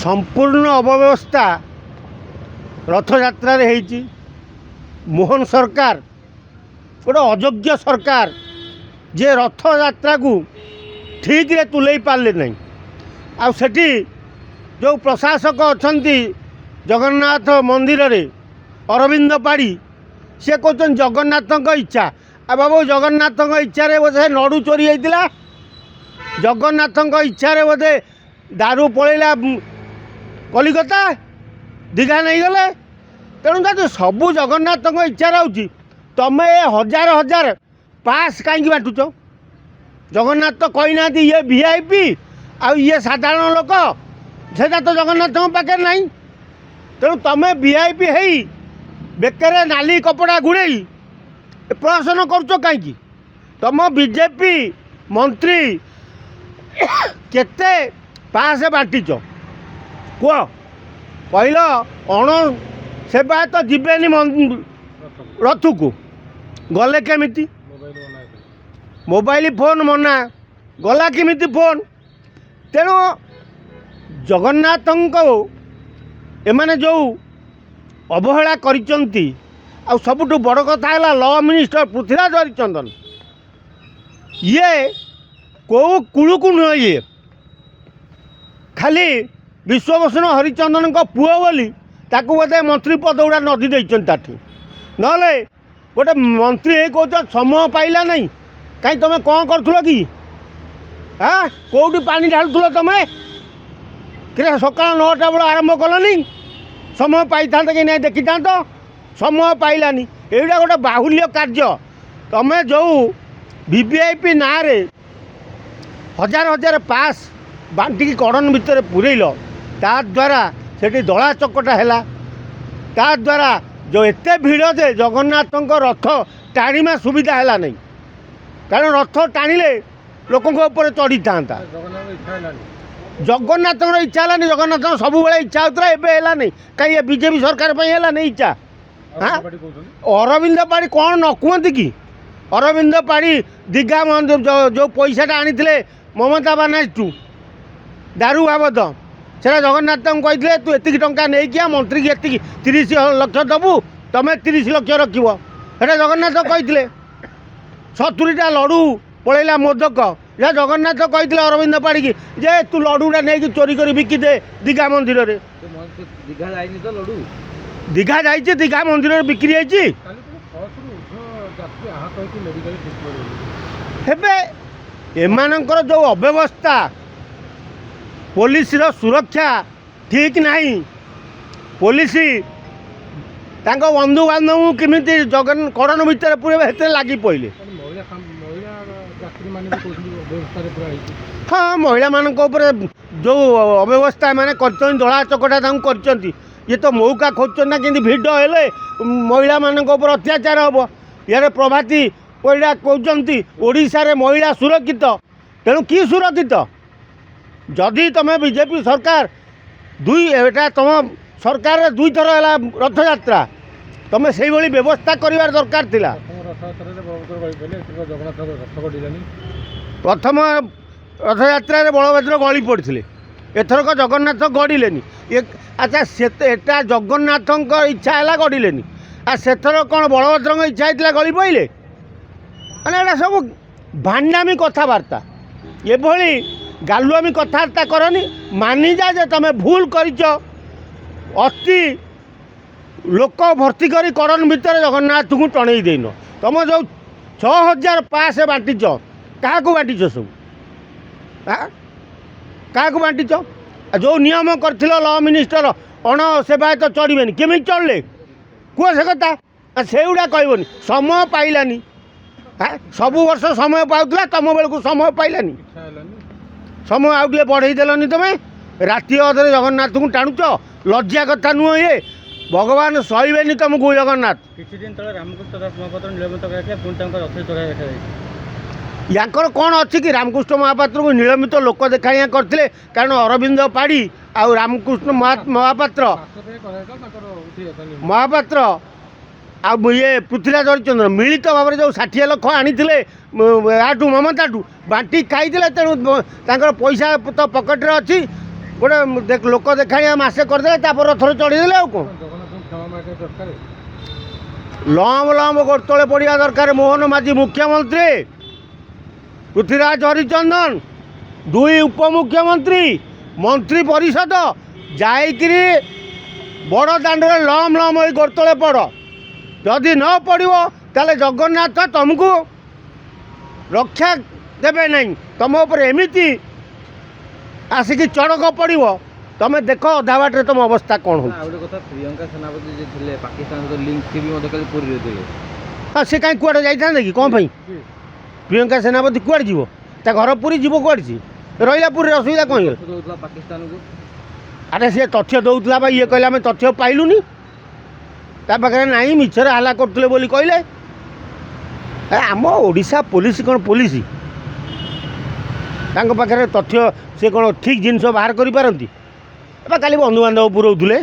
संपूर्ण अव्यवस्था रथयात्रा होती। मोहन सरकार गोटे अयोग्य सरकार जे रथयात्रा को ठीक रे तुले पारे नहीं। आठी जो प्रशासक अच्छा जगन्नाथ मंदिर रे अरविंद पाड़ी सी कहते जगन्नाथ इच्छा आ बाबू जगन्नाथ इच्छा बोधे नड़ू चोरी होता। जगन्नाथ इच्छा बोधे दारू पलैला कलिकता दीघा नहीं गले। तेणु जब सबू जगन्नाथ इच्छा रही तुम ये हजार हजार पास कहीं बांटुच। जगन्नाथ तो कही ना ये वीआईपी आ ये साधारण लोक से तो जगन्नाथ पाखे ना। तेणु तुम वीआईपी है बेकर नाली कपड़ा गुड़े प्रहसन करुच कहीं। तुम बीजेपी मंत्री केते पास बांटीच कह कहल अण सेवा तो जीवेनि रथ को गले केमिति मोबाइल फोन मना गला केमिति फोन। तेणु जगन्नाथ एमाने जो अवहेला करिसंती आ सबुठु बड़ कथा है लॉ मिनिस्टर पृथ्वीराज हरिचंदन ये कौ कुलू को नुह ये खाली विश्वभूषण हरिचंदन को पुओ बोली ताकू बोधे मंत्री पद गुड़ा नदी देती ना गोटे मंत्री कह समय पाइला नहीं कहीं तुम कौन कर कि हाँ कौटी पानी ढालुल तुम कि सका 9टा बेल आरंभ कलनी समय पाई था कि नहीं देखी था तो समय पाइलानी। एटा गोटे बाहुल्य कार्य तुम जो वीवीआईपी ना रे हजार हजार पास बांटिकी कड़न भितर पुरेल ता द्वारा सेठी दला चकटा है ता द्वारा जो एते भिड़ जे जगन्नाथ रथ टाणीमा सुविधा है नहीं। कारण रथ टाणिले लोकों ऊपर चढ़ी था जगन्नाथ इच्छा है जगन्नाथ सब इच्छा होता है नहीं कहीं बीजेपी सरकार है नहीं इच्छा। हाँ अरविंद पाड़ी कौन न कहते कि अरविंद पाड़ी दीघा जो पैसाटा आनी ममता बानार्जी दारू बाबद से जगन्नाथ कहते तू एति टंका नहीं किया मंत्री की 30 लाख दबू तुम 30 लाख रखा जगन्नाथ कहते 70टा लडू पलैला मोदक या जगन्नाथ कहते अरविंद पाड़ी की जे तू लडूटा नहीं चोरी कर बिकी दे दीघा मंदिर रे दीघा जाइए दीघा मंदिर बिक्री है एमानकर जो अव्यवस्था पुलिस सुरक्षा ठीक नहीं पुलिस तांको बंधु बांधव केमिति जगन कड़न भितर पूरे लगी पड़े। हाँ महिला मान जो अव्यवस्था मैंने दला चकटा कर ये तो मौका खोज ना कि भिड हेले महिला मान अत्याचार हम यार प्रभाती परिडा कहते ओडिशा रे महिला सुरक्षित। तेणु कि सुरक्षित जदि तुम बीजेपी सरकार एटा तुम सरकार 2 थर है रथयात्रा तुम से व्यवस्था कर दरकार थिला। प्रथम रथयात्रा बलभद्र गली पड़ते एथरक जगन्नाथ गड़िलेनी अच्छा सेटा जगन्नाथ इच्छा है गड़िलेनी आ सेथर कौन बलभद्र इच्छा होता गली पड़े मैंने सब भांडामी कथबार्ता ये गालुआमी कथबार्ता करनी मानि जा जे तुम भूल करिच अति लोक भर्ती करी कड़न भितर जगन्नाथ को टणई देन तुम जो 6000 पास बांटीच क्या बांटीच सब क्या बांटीच जो नियम कर लॉ मिनिस्टर अण सेवायत चढ़वे केमी चढ़ले कह से कथा से गुड़ा कहबनी समय पाइलानी। हाँ सबु वर्ष समय पाऊला तुम बेलू समय पाइलानी समय आउ टे बढ़ई देलनी तुम राति अधे जगन्नाथ को टाणुच लज्जा कथा नुह ये भगवान सहीबेनि तुमको जगन्नाथ। किछि दिन तले रामकृष्ण दास महापात्र निलंबित कराइले पुणी रथ चढ़ा देखा याकर कौन अच्छी कि रामकृष्ण महापात्र को निलंबित लोक देखाणिया करते कारण अरविंद पाड़ी आउ रामकृष्ण महापात्र आ ये पृथ्वीराज हरिचंद्र मिलित भाव में जो 60 लाख आनी ममताठू बांटी खाई तेणु पैसा तो पकेट्रे अच्छी ଗୋଟେ ଲୋକ ଦେଖାଣିଆ ମାସେ କରିଦେଲେ ତାପରେ ରଥରେ ଚଢ଼ିଦେଲେ ଆଉ କ'ଣ ଲମ୍ ଲମ୍ ଗୋଡ଼ ତଳେ ପଡ଼ିବା ଦରକାର। ମୋହନ ମାଝୀ ମୁଖ୍ୟମନ୍ତ୍ରୀ, ପୃଥ୍ୱୀରାଜ ହରିଚନ୍ଦନ 2 ଉପମୁଖ୍ୟମନ୍ତ୍ରୀ, ମନ୍ତ୍ରୀ ପରିଷଦ ଯାଇକିରି ବଡ଼ ଦାଣ୍ଡରେ ଲମ୍ ଲମ୍ ହୋଇ ଗୋଡ଼ ତଳେ ପଡ଼। ଯଦି ନ ପଡ଼ିବ ତାହେଲେ ଜଗନ୍ନାଥ ତୁମକୁ ରକ୍ଷା ଦେବେ ନାହିଁ। ତୁମ ଉପରେ ଏମିତି ଆସିକି ଚଡ଼କ ପଡ଼ିବ, ତୁମେ ଦେଖ ଅଧା ବାଟରେ ତୁମ ଅବସ୍ଥା କ'ଣ ହେଉଛି। ଆଉ ଗୋଟେ କଥା, ପ୍ରିୟଙ୍କା ସେନାପତି ଯେ ଥିଲେ ପାକିସ୍ତାନ ସହିତ ଲିଙ୍କ୍, ସେ ବି ମଧ୍ୟ କାଲି ପୁରୀରେ ଥିଲେ। ହଁ, ସେ କାହିଁ କୁଆଡ଼େ ଯାଇଥାନ୍ତେ କି? କ'ଣ ପାଇଁ ପ୍ରିୟଙ୍କା ସେନାପତି କୁଆଡ଼େ ଯିବ? ତା ଘର ପୁରୀ, ଯିବ କୁଆଡ଼େ? ସିଏ ରହିଲା ପୁରୀରେ, ଅସୁବିଧା କ'ଣ ହେଇଗଲା? ଦେଉଥିଲା ପାକିସ୍ତାନକୁ। ଆରେ ସିଏ ତଥ୍ୟ ଦେଉଥିଲା ବା, ଇଏ କହିଲେ ଆମେ ତଥ୍ୟ ପାଇଲୁନି, ତା ପାଖରେ ନାହିଁ, ମିଛରେ ହାଲା କରୁଥିଲେ ବୋଲି କହିଲେ। ଆମ ଓଡ଼ିଶା ପୋଲିସ କ'ଣ ପୋଲିସ? ତାଙ୍କ ପାଖରେ ତଥ୍ୟ, ସେ କ'ଣ ଠିକ୍ ଜିନିଷ ବାହାର କରିପାରନ୍ତି? ଏବେ କାଲି ବନ୍ଧୁବାନ୍ଧବ ପୁରଉଥିଲେ।